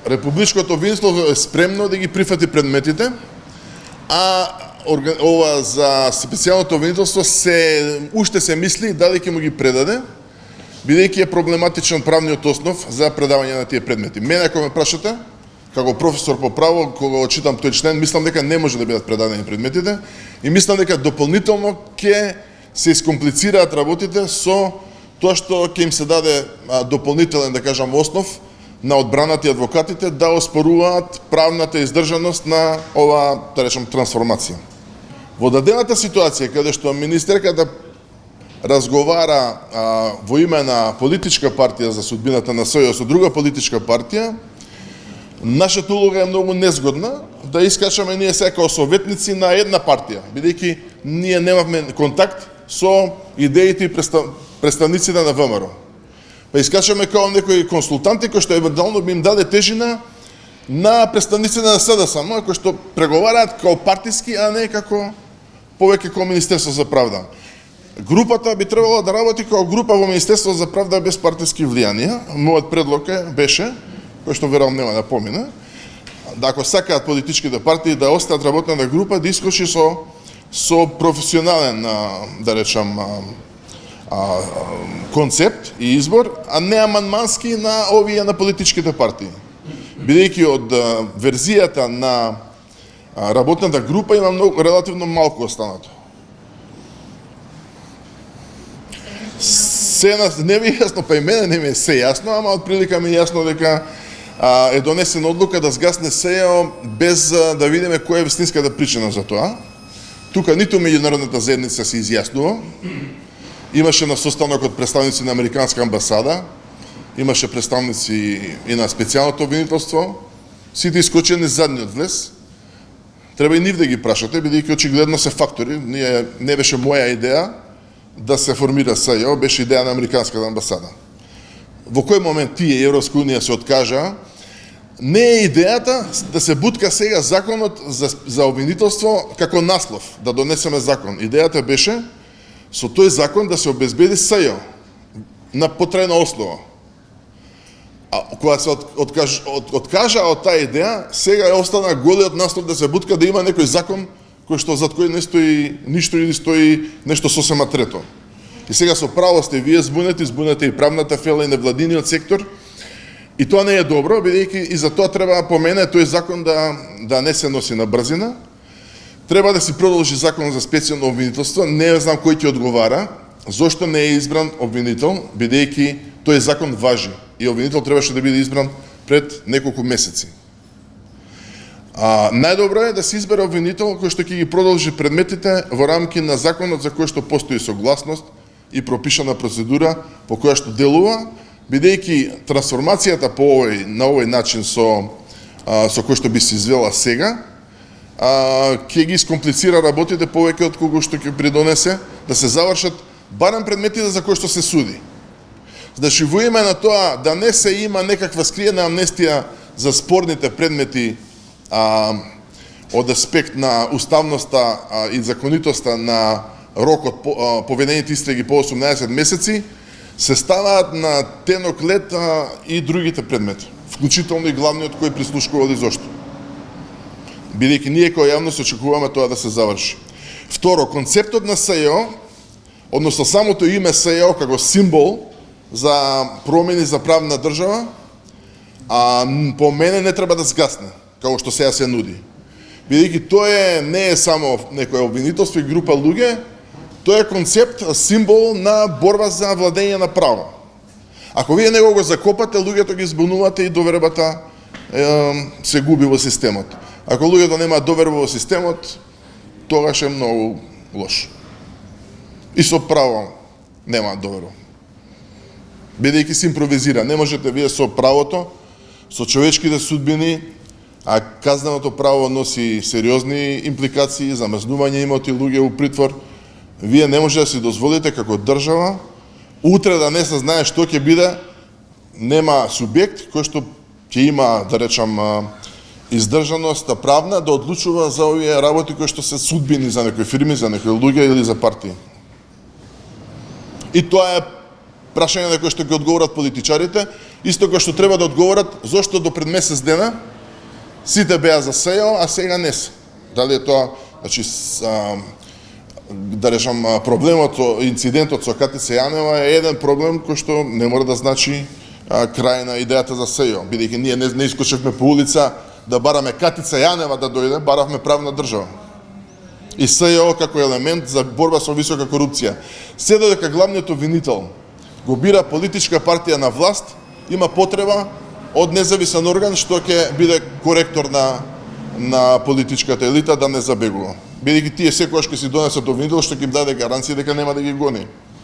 Републичкото обвинителство е спремно да ги прифати предметите, а ова за специјалното обвинителство уште се мисли дали ќе му ги предаде, бидејќи е проблематичен правниот основ за предавање на тие предмети. Мене, ако ме прашате, како професор по право, кога читам тој член, мислам дека не може да бидат предадени предметите и мислам дека дополнително ќе се искомплицираат работите со тоа што ќе им се даде дополнителен, да кажам, основ на одбраната и адвокатите да оспоруваат правната издржаност на ова, да речем, трансформација. Во дадената ситуација, каде што министерката разговара во име на политичка партија за судбината на СЈО со друга политичка партија, нашата улога е многу незгодна да искачаме ние сега како советници на една партија, бидејќи ние немавме контакт со идеите и представниците на ВМРО. Па искачаме као некои консултанти кои што евентуално би им даде тежина на представниците на СДСМ, кои што преговараат као партиски, а не како повеќе као Министерство за правда. Групата би требало да работи као група во Министерство за правда без партиски влијанија. Мојот предлог беше, кој што верувам нема да помине, да ако сакаат политичките партии да остаат работната група, да искочи со професионален, да речам, концепт и избор, а не амандмански на овие на политичките партии. Бидејќи од верзијата на работната група има релативно малку останато. Не ми е јасно, па и мене не ми е се јасно, ама од прилика ми е јасно дека е донесена одлука да сгасне СЈО без да видиме која е вистинската причина за тоа. Тука ниту меѓународната заедница се изјаснува. Имаше на состанокот представници на Американска амбасада, имаше представници и на специјалното обвинителство, сите искочени задниот влез. Треба и нив да ги прашате, бидејќи очигледно се фактори. Не беше моја идеја да се формира СЈО, беше идеја на Американската амбасада. Во кој момент тие Европска унија се откажа, не е идејата да се бутка сега законот за обвинителство како наслов, да донесеме закон. Идејата беше со тој закон да се обезбеди СЈО на потрајна основа. А кога се откажа од таа идеја, сега е остана голиот наслов да се бутка да има некој закон кој што зад кој не стои ништо или стои нешто сосема трето. И сега со право сте вие збунете и правната фела и невладиниот сектор. И тоа не е добро, бидејќи и за тоа треба по мене тој закон да не се носи на брзина. Треба да си продолжи закон за специјално обвинителство. Не знам кој ќе одговара, зошто не е избран обвинител, бидејќи тој закон важи. И обвинител требаше да биде избран пред неколку месеци. Најдобро е да се избере обвинител кој што ќе ги продолжи предметите во рамки на законот за кој што постои согласност и пропишана процедура по која што делува, бидејќи трансформацијата на овој начин со кој што би се извела сега, ќе ги искомплицира работите повеќе од кога што ќе придонесе да се завршат барем предметите за кои што се суди. Значи, во име на тоа да не се има некаква скриена амнестија за спорните предмети од аспект на уставноста и законитоста на рокот поведените истраги по 18 месеци, се ставаат на тенок лед и другите предмети, вклучително и главниот кој прислушкувал изошто. Бидејќи ние кој јавност очекуваме тоа да се заврши. Второ, концептот на СЈО, односно самото име СЈО како символ за промени за правна држава, по мене не треба да сгасне, како што сега се нуди. Бидејќи тоа не е само некој обвинителство и група луѓе, тоа е концепт, символ на борба за владење на право. Ако вие него го закопате, луѓето ги збунувате и довербата се губи во системот. Ако луѓето немаат доверба во системот, тогаш е многу лош. И со право немаат доверба. Бидејќи се импровизира, не можете вие со правото, со човечките судбини, а казненото право носи сериозни импликации, замрзнување имоти, луѓе у притвор, вие не може да си дозволите како држава утре да не се знае што ќе биде, нема субјект кој што ќе има, да речам, издржаност правна да одлучува за овие работи кои што се судбини за некои фирми, за некои луѓе или за партии. И тоа е прашање на кои што ги одговорат политичарите, исто кој што треба да одговорат зошто до пред месец дена сите беа за СЕО, а сега не се. Дали е тоа, значи, да речам, проблемот, инцидентот со Катица Јанева е еден проблем кој што не мора да значи крај на идејата за СЕО, бидејќи ние не искочевме по улица да бараме Катица Јанева да дојде, баравме правна држава. И СЕО како елемент за борба со висока корупција. Се додека главниот обвинител го бира политичка партија на власт, има потреба од независен орган што ќе биде коректор на политичката елита да не забегува. Бидејќи тие секогаш ќе си донесат обвинител што ќе им даде гаранција дека нема да ги гони.